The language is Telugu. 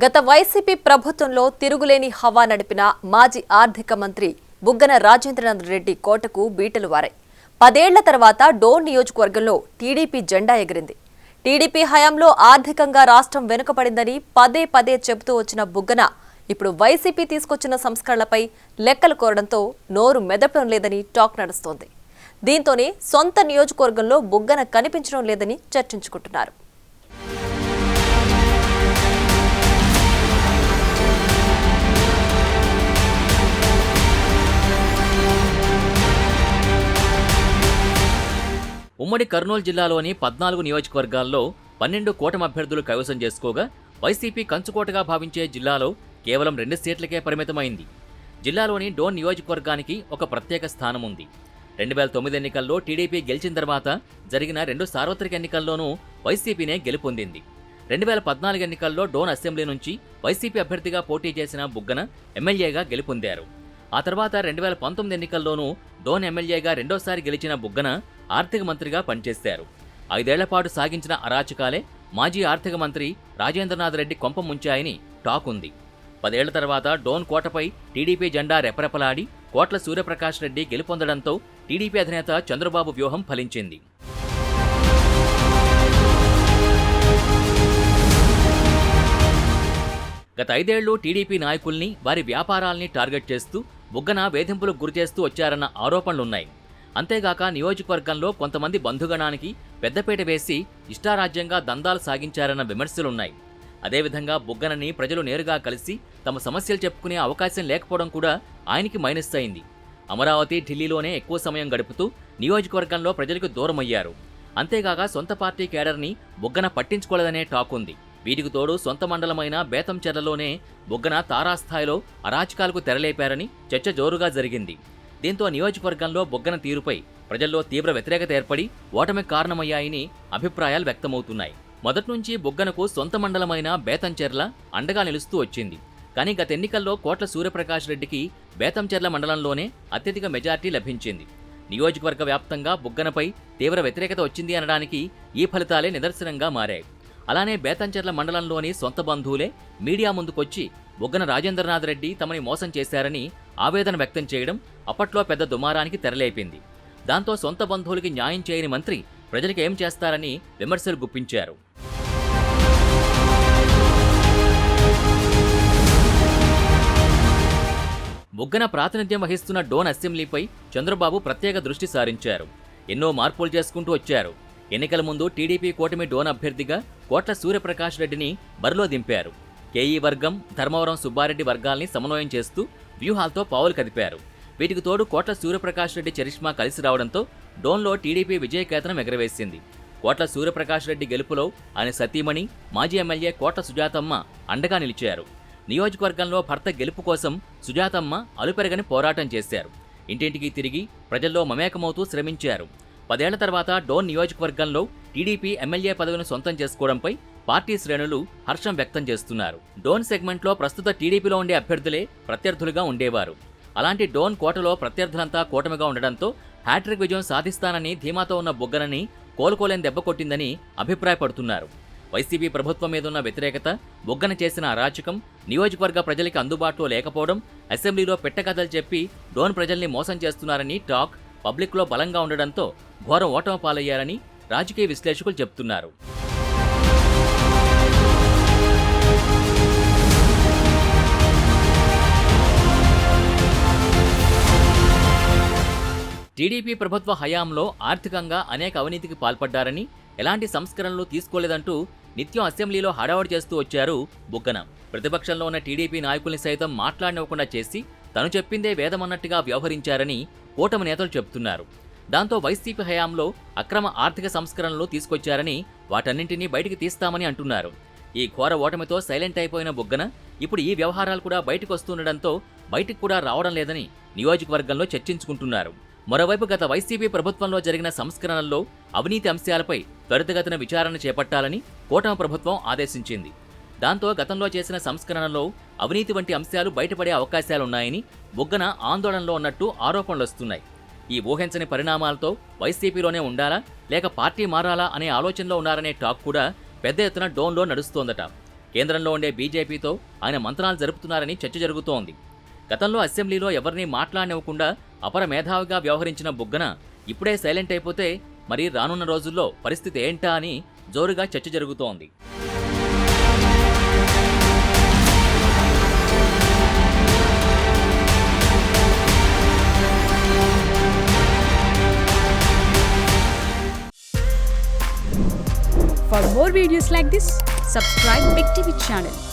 గత వైసీపీ ప్రభుత్వంలో తిరుగులేని హవా నడిపిన మాజీ ఆర్థిక మంత్రి బుగ్గన రాజేంద్రనాథ్ రెడ్డి కోటకు బీటలు వారాయి. 10 ఏళ్ల తర్వాత డోన్ నియోజకవర్గంలో టీడీపీ జెండా ఎగిరింది. టీడీపీ హయాంలో ఆర్థికంగా రాష్ట్రం వెనుకబడిందని పదే పదే చెబుతూ వచ్చిన బుగ్గన ఇప్పుడు వైసీపీ తీసుకొచ్చిన సంస్కరణలపై లెక్కలు కోరడంతో నోరు మెదపడం లేదని టాక్ నడుస్తోంది. దీంతోనే సొంత నియోజకవర్గంలో బుగ్గన కనిపించడం లేదని చర్చించుకుంటున్నారు. ఉమ్మడి కర్నూలు జిల్లాలోని 14 నియోజకవర్గాల్లో 12 కూటమి అభ్యర్థులు కైవసం చేసుకోగా వైసీపీ కంచుకోటగా భావించే జిల్లాలో కేవలం 2 సీట్లకే పరిమితమైంది. జిల్లాలోని డోన్ నియోజకవర్గానికి ఒక ప్రత్యేక స్థానం ఉంది. 2009 ఎన్నికల్లో టీడీపీ గెలిచిన తర్వాత జరిగిన 2 సార్వత్రిక ఎన్నికల్లోనూ వైసీపీనే గెలుపొందింది. 2014 ఎన్నికల్లో డోన్ అసెంబ్లీ నుంచి వైసీపీ అభ్యర్థిగా పోటీ చేసిన బుగ్గన ఎమ్మెల్యేగా గెలుపొందారు. ఆ తర్వాత 2019 ఎన్నికల్లోనూ డోన్ ఎమ్మెల్యేగా రెండోసారి గెలిచిన బుగ్గన ఆర్థిక మంత్రిగా పనిచేశారు. 5 ఏళ్ల పాటు సాగించిన అరాచకాలే మాజీ ఆర్థిక మంత్రి రాజేంద్రనాథ్ రెడ్డి కొంప ముంచాయని టాక్ ఉంది. 10 ఏళ్ల తర్వాత డోన్ కోటపై టీడీపీ జెండా రెపరెపలాడి కోట్ల సూర్యప్రకాష్ రెడ్డి గెలుపొందడంతో టీడీపీ అధినేత చంద్రబాబు వ్యూహం ఫలించింది. గత 5 ఏళ్లు టీడీపీ నాయకుల్ని వారి వ్యాపారాల్ని టార్గెట్ చేస్తూ బుగ్గన వేధింపులకు గురిచేస్తూ వచ్చారన్న ఆరోపణలున్నాయి. అంతేగాక నియోజకవర్గంలో కొంతమంది బంధుగణానికి పెద్దపీట వేసి ఇష్టారాజ్యంగా దందాలు సాగించారన్న విమర్శలున్నాయి. అదేవిధంగా బుగ్గనని ప్రజలు నేరుగా కలిసి తమ సమస్యలు చెప్పుకునే అవకాశం లేకపోవడం కూడా ఆయనకి మైనస్ అయింది. అమరావతి, ఢిల్లీలోనే ఎక్కువ సమయం గడుపుతూ నియోజకవర్గంలో ప్రజలకు దూరమయ్యారు. అంతేగాక సొంత పార్టీ కేడర్ని బుగ్గన పట్టించుకోలేదనే టాక్ ఉంది. వీటికి తోడు సొంత మండలమైన బేతంచెర్లలోనే బుగ్గన తారాస్థాయిలో అరాచకాలకు తెరలేపారని చర్చ జోరుగా జరిగింది. దీంతో నియోజకవర్గంలో బుగ్గన తీరుపై ప్రజల్లో తీవ్ర వ్యతిరేకత ఏర్పడి ఓటమికి కారణమయ్యాయని అభిప్రాయాలు వ్యక్తమవుతున్నాయి. మొదట్నుంచి బుగ్గనకు సొంత మండలమైన బేతంచెర్ల అండగా నిలుస్తూ వచ్చింది. కానీ గత ఎన్నికల్లో కోట్ల సూర్యప్రకాష్ రెడ్డికి బేతంచెర్ల మండలంలోనే అత్యధిక మెజార్టీ లభించింది. నియోజకవర్గ వ్యాప్తంగా బుగ్గనపై తీవ్ర వ్యతిరేకత వచ్చింది అనడానికి ఈ ఫలితాలే నిదర్శనంగా మారాయి. అలానే బేతంచెర్ల మండలంలోని సొంత బంధువులే మీడియా ముందుకొచ్చి బుగ్గన రాజేంద్రనాథ్ రెడ్డి తమని మోసం చేశారని ఆవేదన వ్యక్తం చేయడం అప్పట్లో పెద్ద దుమారానికి తెరలేపింది. దాంతో సొంత బంధువులకి న్యాయం చేయని మంత్రి ప్రజలకు ఏం చేస్తారని విమర్శలు గుప్పించారు. బుగ్గన ప్రాతినిధ్యం వహిస్తున్న డోన్ అసెంబ్లీపై చంద్రబాబు ప్రత్యేక దృష్టి సారించారు. ఎన్నో మార్పులు చేసుకుంటూ వచ్చారు. ఎన్నికల ముందు టీడీపీ కూటమి డోన్ అభ్యర్థిగా కోట్ల సూర్యప్రకాష్ రెడ్డిని బరిలో దింపారు. కేఈ వర్గం, ధర్మవరం సుబ్బారెడ్డి వర్గాల్ని సమన్వయం చేస్తూ వ్యూహాలతో పావులు కదిపారు. వీటికి తోడు కోట్ల సూర్యప్రకాష్ రెడ్డి చరిష్మా కలిసి రావడంతో డోన్లో టీడీపీ విజయకేతనం ఎగరవేసింది. కోట్ల సూర్యప్రకాష్ రెడ్డి గెలుపులో ఆయన సతీమణి, మాజీ ఎమ్మెల్యే కోట్ల సుజాతమ్మ అండగా నిలిచారు. నియోజకవర్గంలో భర్త గెలుపు కోసం సుజాతమ్మ అలుపెరగని పోరాటం చేశారు. ఇంటింటికి తిరిగి ప్రజల్లో మమేకమవుతూ శ్రమించారు. 10 ఏళ్ల తర్వాత డోన్ నియోజకవర్గంలో టీడీపీ ఎమ్మెల్యే పదవిని సొంతం చేసుకోవడంపై పార్టీ శ్రేణులు హర్షం వ్యక్తం చేస్తున్నారు. డోన్ సెగ్మెంట్లో ప్రస్తుత టీడీపీలో ఉండే అభ్యర్థులే ప్రత్యర్థులుగా ఉండేవారు. అలాంటి డోన్ కోటలో ప్రత్యర్థులంతా కూటమిగా ఉండడంతో హ్యాట్రిక్ విజయం సాధిస్తానని ధీమాతో ఉన్న బుగ్గనని కోలుకోలేని దెబ్బ కొట్టిందని అభిప్రాయపడుతున్నారు. వైసీపీ ప్రభుత్వం మీదున్న వ్యతిరేకత, బుగ్గన చేసిన అరాచకం, నియోజకవర్గ ప్రజలకి అందుబాటులో లేకపోవడం, అసెంబ్లీలో పెట్టకథలు చెప్పి డోన్ ప్రజల్ని మోసం చేస్తున్నారని టాక్ పబ్లిక్లో బలంగా ఉండడంతో ఘోర ఓటమి పాలయ్యారని రాజకీయ విశ్లేషకులు చెబుతున్నారు. టీడీపీ ప్రభుత్వ హయాంలో ఆర్థికంగా అనేక అవినీతికి పాల్పడ్డారని, ఎలాంటి సంస్కరణలు తీసుకోలేదంటూ నిత్యం అసెంబ్లీలో హడావుడి చేస్తూ వచ్చారు బుగ్గన. ప్రతిపక్షంలో ఉన్న టీడీపీ నాయకుల్ని సైతం మాట్లాడనివ్వకుండా చేసి తను చెప్పిందే వేదమన్నట్టుగా వ్యవహరించారని కూటమి నేతలు చెబుతున్నారు. దాంతో వైసీపీ హయాంలో అక్రమ ఆర్థిక సంస్కరణలు తీసుకొచ్చారని, వాటన్నింటినీ బయటికి తీస్తామని అంటున్నారు. ఈ ఘోర ఓటమితో సైలెంట్ అయిపోయిన బుగ్గన ఇప్పుడు ఈ వ్యవహారాలు కూడా బయటకు వస్తుండడంతో బయటికి కూడా రావడం లేదని నియోజకవర్గంలో చర్చించుకుంటున్నారు. మరోవైపు గత వైసీపీ ప్రభుత్వంలో జరిగిన సంస్కరణల్లో అవినీతి అంశాలపై త్వరితగతిన విచారణ చేపట్టాలని కూటమి ప్రభుత్వం ఆదేశించింది. దాంతో గతంలో చేసిన సంస్కరణలో అవినీతి వంటి అంశాలు బయటపడే అవకాశాలున్నాయని బుగ్గన ఆందోళనలో ఉన్నట్టు ఆరోపణలొస్తున్నాయి. ఈ ఊహించని పరిణామాలతో వైసీపీలోనే ఉండాలా లేక పార్టీ మారాలా అనే ఆలోచనలో ఉన్నారనే టాక్ కూడా పెద్ద ఎత్తున డోన్లో నడుస్తోందట. కేంద్రంలో ఉండే బీజేపీతో ఆయన మంత్రాలు జరుపుతున్నారని చర్చ జరుగుతోంది. గతంలో అసెంబ్లీలో ఎవరినీ మాట్లాడనివ్వకుండా అపర మేధావిగా వ్యవహరించిన బుగ్గన ఇప్పుడే సైలెంట్ అయిపోతే మరి రానున్న రోజుల్లో పరిస్థితి ఏంటా అని జోరుగా చర్చ జరుగుతోంది. For more videos like this, subscribe Big TV channel.